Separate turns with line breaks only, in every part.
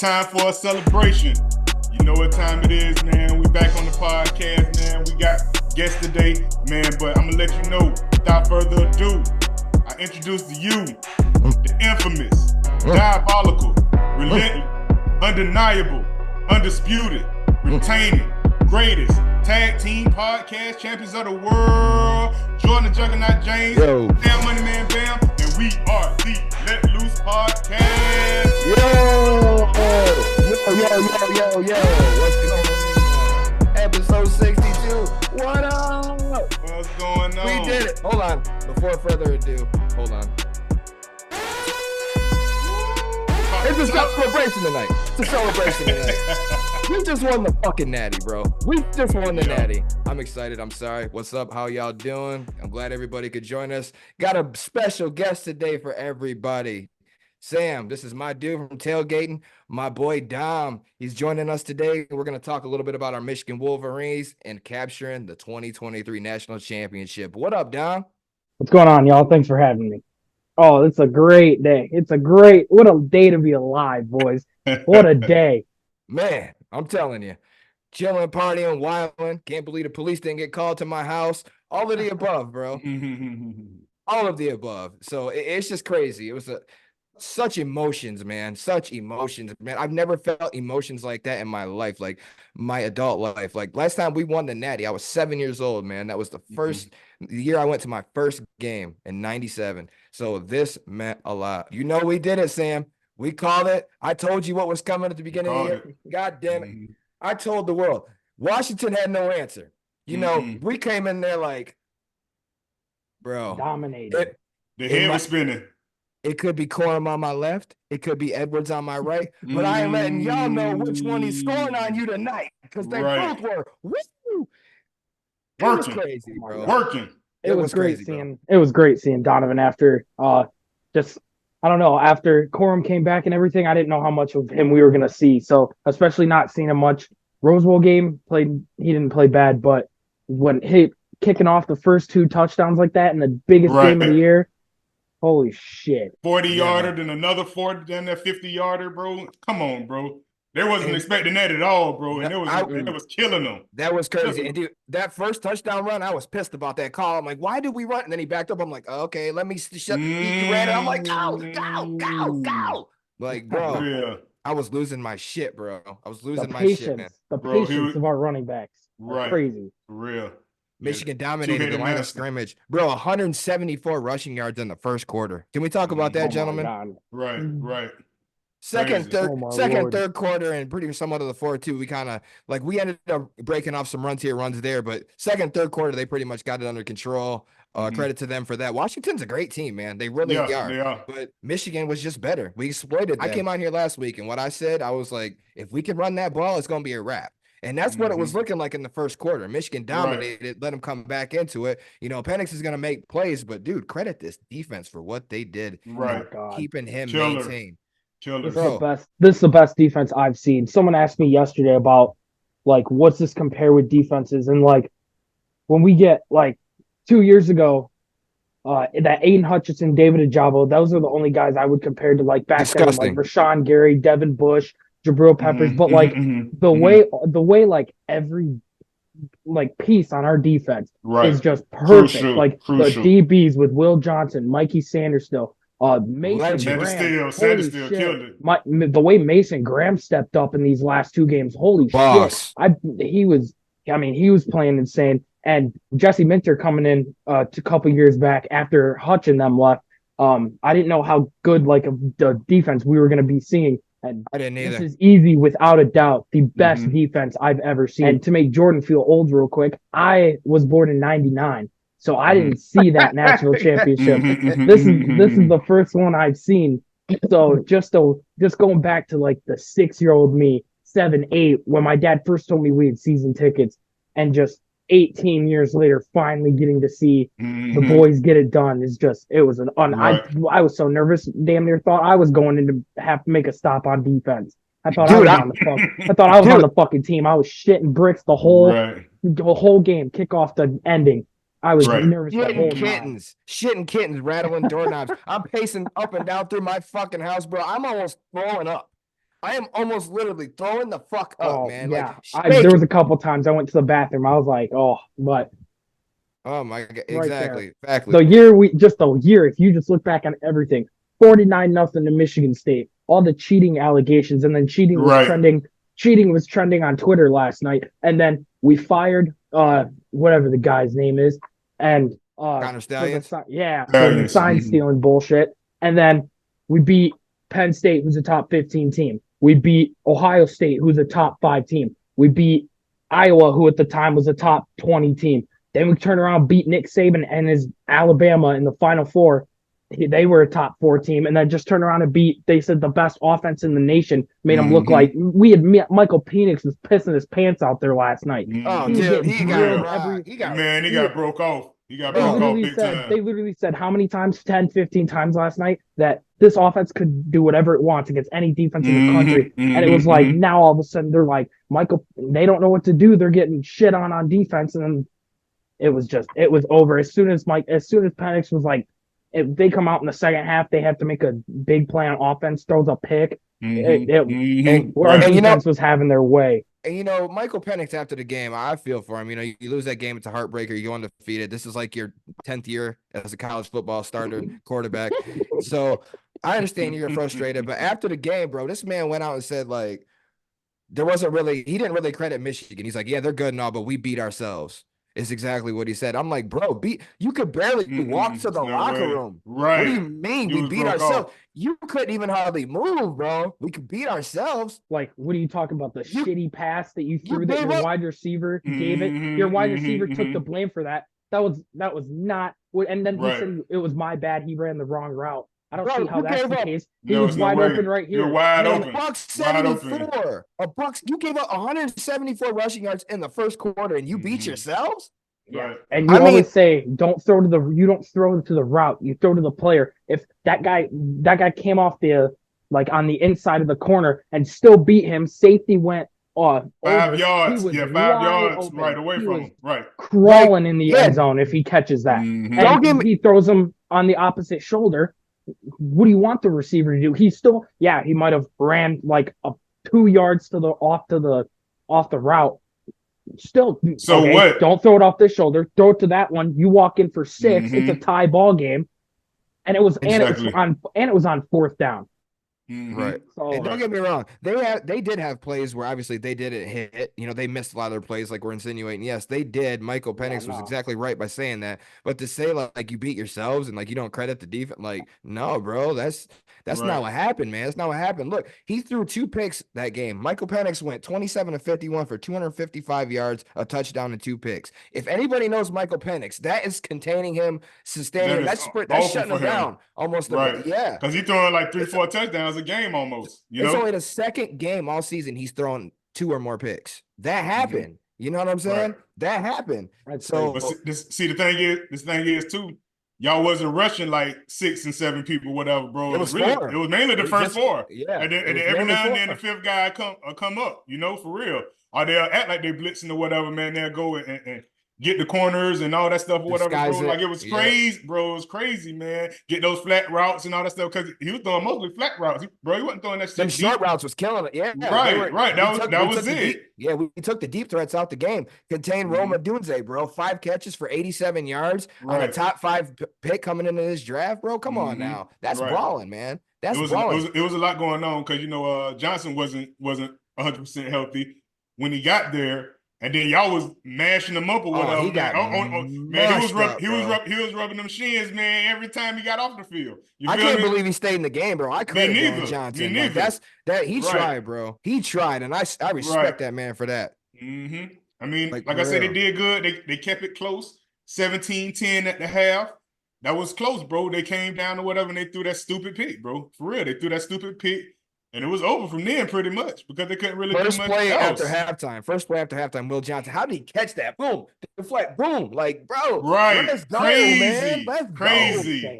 time for a celebration. You know what time it is, man. We back on the podcast, man. We got guests today, man, but I'm going to let you know, without further ado, I introduce to you the infamous, diabolical, relentless, undeniable, undisputed, retaining, greatest tag team podcast champions of the world, Jordan the Juggernaut James, Damn Money Man Bam, and we are the Let Loose Podcast.
Yo. What's going on? Episode 62. What up?
What's going on?
We did it. Hold on. Before further ado, hold on. It's a celebration tonight. We just won the fucking natty, bro. We just won the natty. I'm excited. I'm sorry. What's up? How y'all doing? I'm glad everybody could join us. Got a special guest today for everybody. Sam, this is my dude from Tailgating, my boy Dom. He's joining us today. We're going to talk a little bit about our Michigan Wolverines and capturing the 2023 National Championship. What up, Dom?
What's going on, y'all? Thanks for having me. Oh, it's a great day. What a day to be alive, boys. What a day.
Man, I'm telling you. Chilling, partying, wilding. Can't believe the police didn't get called to my house. All of the above, bro. All of the above. So it's just crazy. It was such emotions, man. Such emotions, man. I've never felt emotions like that in my life, like my adult life. Like last time we won the natty, I was 7 years old, man. That was the first year I went to my first game in 97. So this meant a lot. You know we did it, Sam. We called it. I told you what was coming at the beginning of the year. God damn it. I told the world. Washington had no answer. You know, we came in there like, bro.
Dominated.
The head was spinning.
It could be Corum on my left. It could be Edwards on my right. But I ain't letting y'all know which one he's scoring on you tonight. Because they both were. Woo! It was crazy, bro.
Working.
It was great seeing Donovan after after Corum came back and everything. I didn't know how much of him we were gonna see. So especially not seeing him much. Rose Bowl game he didn't play bad, but when kicking off the first two touchdowns like that in the biggest game of the year. Holy shit.
40-yarder, then another 40, then that 50-yarder, bro. Come on, bro. They wasn't expecting that at all, bro. And it was killing them.
That was crazy. And dude, that first touchdown run, I was pissed about that call. I'm like, why did we run? And then he backed up. I'm like, okay, let me shut the ran. I'm like, go. Like, bro, I was losing my shit, bro. I was losing my shit, man.
The patience of our running backs. Crazy.
For real.
Michigan dominated the line of scrimmage. Bro, 174 rushing yards in the first quarter. Can we talk about that, gentlemen?
Right.
Second, third quarter, and pretty much somewhat of the fourth, too. We kind of, we ended up breaking off some runs here, runs there. But second, third quarter, they pretty much got it under control. Credit to them for that. Washington's a great team, man. They really are.
They are.
But Michigan was just better. We exploited them. I came on here last week, and what I said, I was like, if we can run that ball, it's going to be a wrap. And that's what it was looking like in the first quarter. Michigan dominated, let them come back into it. You know, Penix is going to make plays, but, dude, credit this defense for what they did. Keeping him maintained.
This is the best defense I've seen. Someone asked me yesterday about, what's this compare with defenses? And, when we get, 2 years ago, that Aiden Hutchinson, David Ajabo, those are the only guys I would compare to, back then, Rashawn Gary, Devin Bush, Jabril Peppers, but the way every piece on our defense is just perfect. The DBs with Will Johnson, Mikey Sanderstill, Mason Graham.
Sanderstill killed it.
The way Mason Graham stepped up in these last two games, holy shit! He was playing insane. And Jesse Minter coming in a couple years back after Hutch and them left. I didn't know how good the defense we were going to be seeing. And
I didn't either.
This is easy, without a doubt, the best defense I've ever seen. And to make Jordan feel old real quick, I was born in 99, so I didn't see that national championship. This is the first one I've seen. So just going back to the 6-year-old me, 7, 8, when my dad first told me we had season tickets, and just 18 years later, finally getting to see the boys get it done I was so nervous, damn near thought I was going in to have to make a stop on defense. I thought I was on the fucking team. I was shitting bricks the whole game, kickoff to ending. I was nervous.
Shitting kittens, rattling doorknobs. I'm pacing up and down through my fucking house, bro. I'm almost throwing up. I am almost literally throwing the fuck up,
Oh
man.
yeah,
Like
there was a
shaking.
couple times I went to the bathroom. I was like, oh, but
Oh my god,
right there,
exactly.
the year if you just look back on everything, 49-0 to Michigan State, all the cheating allegations, and then cheating was
Right.
trending. Cheating was trending on Twitter last night, and then we fired whatever the guy's name is, and
Connor
for the
Stallions.
for the sign
Mhm.
stealing bullshit, and then we beat Penn State, who's a top 15 team. We beat Ohio State, who's a top 5 team. We beat Iowa, who at the time was a top 20 team. Then we turn around, beat Nick Saban and his Alabama in the Final Four. They were a top 4 team, and then just turn around and beat. They said the best offense in the nation, made them look like we had. Michael Penix was pissing his pants out there last night.
Oh,
He was
dude,
getting
he got
drilled
rocked. He got
Man, he got broke off. He got
they
broke off
literally
big
said
time.
how many times, 10, 15 times last night, that this offense could do whatever it wants against any defense in the country. And it was like, now all of a sudden they're like, Michael, they don't know what to do. They're getting shit on defense. And then it was over. As soon as Penix was like, if they come out in the second half, they have to make a big play on offense, throws a pick. Our defense was having their way.
And, Michael Penix after the game, I feel for him. You lose that game, it's a heartbreaker. You go undefeated. This is like your 10th year as a college football starter quarterback. So I understand you're frustrated. But after the game, bro, this man went out and said, like, he didn't really credit Michigan. He's like, yeah, they're good and all, but we beat ourselves. Is exactly what he said. I'm like, bro, you could barely walk to the locker room.
Right.
What do you mean we beat ourselves? You couldn't even hardly move, bro. We could beat ourselves.
Like, what are you talking about? The shitty pass that you threw that
gave
your
up.
wide receiver gave it. Your wide receiver took the blame for that. That was not. And then he said it was my bad. He ran the wrong route. I don't see how that's the case. He was wide open right here.
You're wide open.
$174. You gave up 174 rushing yards in the first quarter, and you beat yourselves.
Yeah,
right.
And you always say you don't throw to the route. You throw to the player. If that guy came off the on the inside of the corner and still beat him, safety went
5
over.
yards.
He was
5 yards
open.
right away
he
from
was
him. Right.
Crawling in the end zone if he catches that. And he throws him on the opposite shoulder. What do you want the receiver to do? He still, he might have ran like 2 yards off the route. Still,
so okay, what?
Don't throw it off this shoulder. Throw it to that one. You walk in for 6. It's a tie ball game, and it was on 4th down.
Right. So, and don't get me wrong, they did have plays where obviously they didn't hit. They missed a lot of their plays, like we're insinuating. Yes, they did. Michael Penix was exactly right by saying that. But to say like you beat yourselves and like you don't credit the defense, like no, bro, that's not what happened, man. That's not what happened. Look, he threw 2 picks that game. Michael Penix went 27 of 51 for 255 yards, a touchdown, and 2 picks. If anybody knows Michael Penix, that is containing him, sustaining him. That's shutting him down almost.
Right.
Yeah.
Because he's throwing like 3-4 touchdowns a game almost.
It's only the second game all season he's thrown 2 or more picks. That happened. You know what I'm saying? Right. That happened. So
see, the thing is too, y'all wasn't rushing like 6 and 7 people, whatever, bro. It was mainly the first 4. Yeah. And then every now and then the 5th guy come up, for real. Or they'll act like they blitzing or whatever, man. They'll go and get the corners and all that stuff or whatever, bro. Like it was crazy, bro. It was crazy, man. Get those flat routes and all that stuff because he was throwing mostly flat routes, bro. He wasn't throwing that shit.
Them short routes was killing it. Yeah,
right. That was it.
We took the deep threats out the game. Contained Roma Dunze, bro. 5 catches for 87 yards on a top 5 pick coming into this draft, bro. Come on now, that's balling, man. That's balling.
It was a lot going on because Johnson wasn't 100% healthy when he got there. And then y'all was mashing him up or whatever. Man, he was rubbing them shins, man, every time he got off the field.
I can't believe he stayed in the game, bro. I couldn't believe Johnson.
Me neither.
He tried, bro. He tried, and I respect that man for that.
I mean, like I said, they did good. They kept it close. 17-10 at the half. That was close, bro. They came down or whatever, and they threw that stupid pick, bro. For real, they threw that stupid pick. And it was over from then pretty much because they couldn't really do much else.
First play after halftime, Will Johnson. How did he catch that? Boom. Deflect. Boom. Like, bro.
Right.
Let's go,
crazy,
man. Let's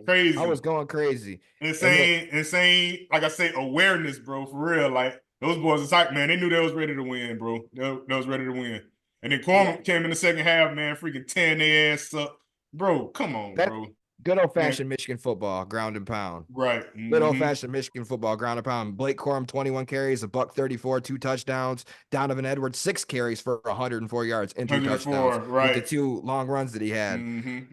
crazy.
I was going crazy.
Insane, like I say, awareness, bro, for real. Like, those boys was like, man, they knew they was ready to win, bro. They was ready to win. And then Corman came in the second half, man, freaking tearing their ass up. Bro, come on, bro.
Good old-fashioned Michigan football, ground and pound.
Right.
Good old-fashioned Michigan football, ground and pound. Blake Corum, 21 carries, $134, 2 touchdowns. Donovan Edwards, 6 carries for 104 yards and 2 touchdowns
104,
with the
right.
2 long runs that he had.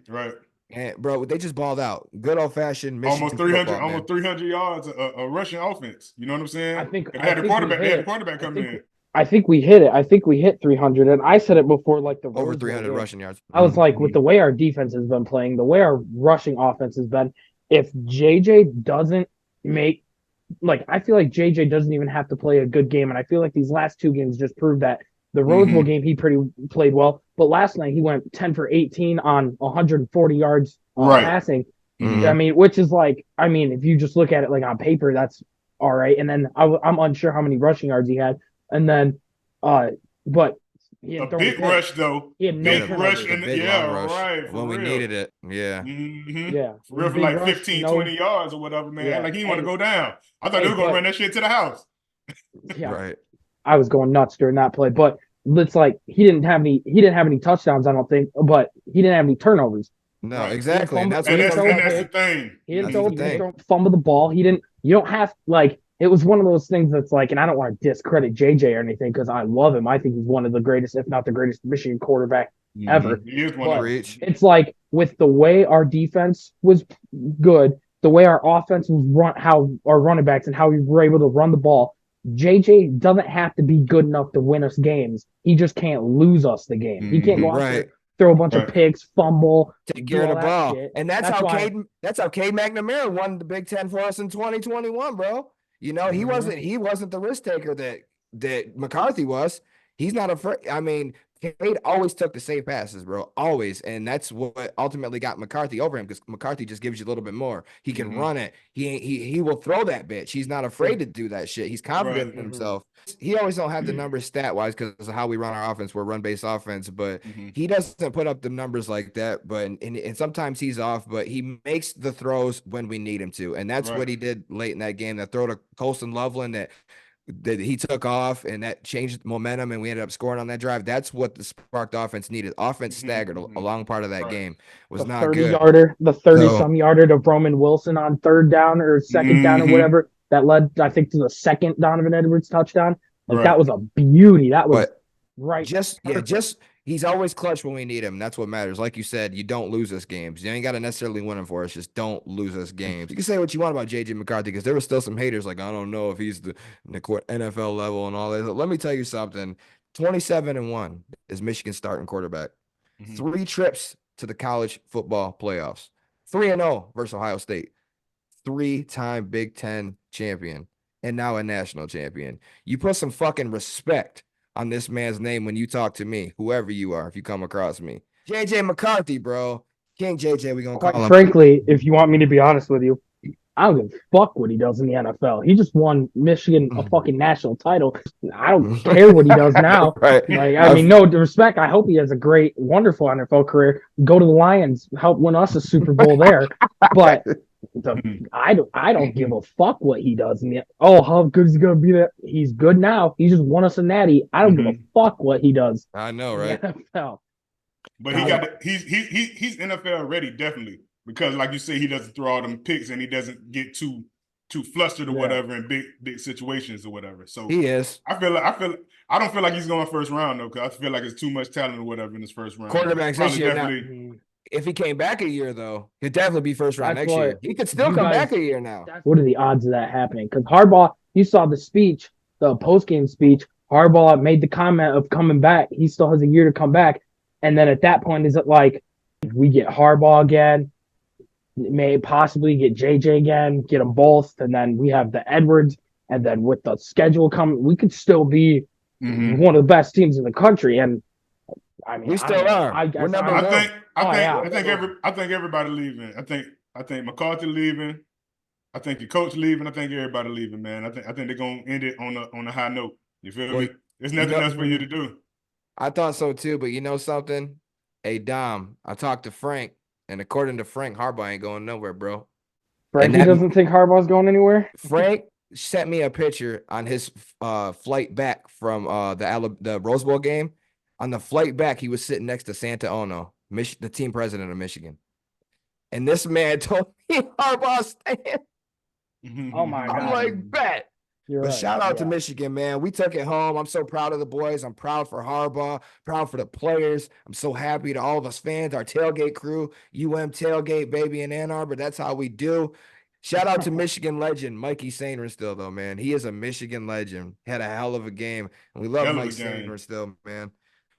Right.
And bro, they just balled out. Good old-fashioned Michigan
Almost 300,
football, man.
almost 300 yards a rushing offense. You know what I'm saying?
I think
they had the quarterback come in.
I think we hit it. I think we hit 300, and I said it before, like the
Over
Rose Bowl
300
game.
rushing yards.
I was like, with the way our defense has been playing, the way our rushing offense has been, if JJ doesn't make, like, I feel like JJ doesn't even have to play a good game, and I feel like these last 2 games just proved that. The Rose Bowl game, he played well, but last night he went 10 for 18 on 140 yards passing. I mean, which is like, I mean, if you just look at it like on paper, that's all right. And then I'm unsure how many rushing yards he had, and then, but he had
a big rush though.
He had no
big rush and
rush
right
when we needed it. Yeah.
Yeah.
For real, for like 15, 20 yards or whatever, man.
Yeah.
Like he didn't want to go down. I thought they were gonna run that shit to the house.
Yeah.
Right.
I was going nuts during that play, but it's like he didn't have any touchdowns, I don't think, but he didn't have any turnovers.
No, exactly. And that's
that's the thing.
He didn't fumble the ball. You don't have, like, it was one of those things that's like, and I don't want to discredit JJ or anything because I love him. I think he's one of the greatest, if not the greatest, Michigan quarterback ever.
He is one of them.
It's like with the way our defense was good, the way our offense was how our running backs and how we were able to run the ball, JJ doesn't have to be good enough to win us games. He just can't lose us the game. He can't go out there, throw a bunch of picks, fumble,
take care of the ball. Shit. And that's how Cade McNamara won the Big Ten for us in 2021, bro. You know, he wasn't the risk taker that McCarthy was. He's not afraid. I mean, Cade always took the safe passes, bro. Always. And that's what ultimately got McCarthy over him, because McCarthy just gives you a little bit more. He can run it. He will throw that bitch. He's not afraid to do that shit. He's confident in himself. He always don't have the numbers stat-wise because of how we run our offense. We're a run-based offense, but he doesn't put up the numbers like that. But and sometimes he's off, but he makes the throws when we need him to. And that's what he did late in that game. That throw to Colston Loveland that he took off, and that changed momentum, and we ended up scoring on that drive. That's what the sparked offense needed. Offense staggered a long part of that game. Was not good.
The 30-some yarder to Roman Wilson on 3rd down or 2nd down or whatever that led, I think, to the 2nd Donovan Edwards touchdown. Like that was a beauty. That was he's always clutch when we need him. That's what matters. Like you said, you don't lose us games. You ain't got to necessarily win them for us. Just don't lose us games. You can say what you want about J.J. McCarthy, because there were still some haters like, I don't know if he's the NFL level and all that. Let me tell you something. 27-1 is Michigan's starting quarterback. 3 trips to the college football playoffs. 3-0 versus Ohio State. 3-time Big Ten champion. And now a national champion. You put some fucking respect on this man's name when you talk to me, whoever you are, if you come across me. JJ McCarthy, bro. King JJ, we gonna call him. Frankly, if you want me to be honest with you, I don't give a fuck what he does in the NFL. He just won Michigan a fucking national title. I don't care what he does now.
Right.
Like, I mean, no disrespect. I hope he has a great, wonderful NFL career. Go to the Lions, help win us a Super Bowl there. But I don't give a fuck what he does in the how good is he gonna be there? He's good now. He just won us a natty. I don't give a fuck what he does.
I know, right?
NFL.
But he's NFL ready, definitely. Because like you say, he doesn't throw all them picks and he doesn't get too flustered or whatever in big situations or whatever. So
he is.
I don't feel like he's going first round though, because I feel like it's too much talent or whatever in his first round.
Quarterbacks this year now. If he came back a year, though, he'd definitely be first round next year. He could still come back a year now.
What are the odds of that happening? Because Harbaugh, you saw the speech, the post-game speech. Harbaugh made the comment of coming back. He still has a year to come back. And then at that point, is it like, if we get Harbaugh again, may possibly get JJ again, get them both, and then we have the Edwards, and then with the schedule coming, we could still be one of the best teams in the country. And I mean,
we still are.
I think everybody leaving. I think McCarthy leaving. I think your coach leaving. I think everybody leaving, man. I think they're gonna end it on a high note. You feel me? There's nothing else for you to do.
I thought so too, but you know something? Hey Dom, I talked to Frank, and according to Frank, Harbaugh ain't going nowhere, bro.
Frankie doesn't think Harbaugh's going anywhere?
Frank sent me a picture on his flight back from the Rose Bowl game. On the flight back, he was sitting next to Santa Ono, the team president of Michigan. And this man told me Harbaugh staying.
Oh my
I'm
God.
like, bet.
You're
But
right.
shout out to
Yeah.
Michigan, man. We took it home. I'm so proud of the boys. I'm proud for Harbaugh, proud for the players. I'm so happy to all of us fans, our tailgate crew, tailgate, baby, in Ann Arbor. That's how we do. Shout out to Michigan legend Mikey Sainristil, though, man. He is a Michigan legend. Had a hell of a game. And we love
Hell of a
Mike
game.
Sainristil, man.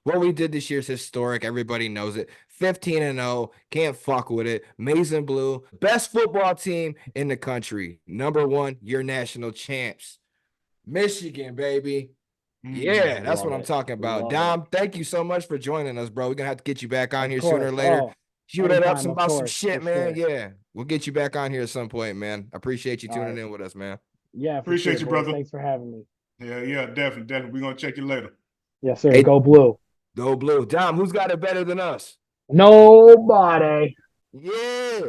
What we did this year is historic. Everybody knows it. 15-0. Can't fuck with it. Maize and Blue. Best football team in the country. Number one, your national champs. Michigan, baby. Yeah, that's what
Love
I'm
it.
talking about.
Love
Dom, thank you so much for joining us, bro. We're gonna have to get you back on
Of
here
course.
sooner or later.
Oh,
Shoot it up
anytime, of
about some
course,
shit,
for
man.
sure.
Yeah, we'll get you back on here at some point, man. I appreciate you
All
tuning
right.
in with us, man.
Yeah, for
Appreciate
sure,
you,
boys.
brother.
Thanks for having me.
Yeah, definitely. We're gonna check you later.
Yes, sir.
Hey,
Go Blue.
Go Blue. Dom, who's got it better than us?
Nobody.
Yeah.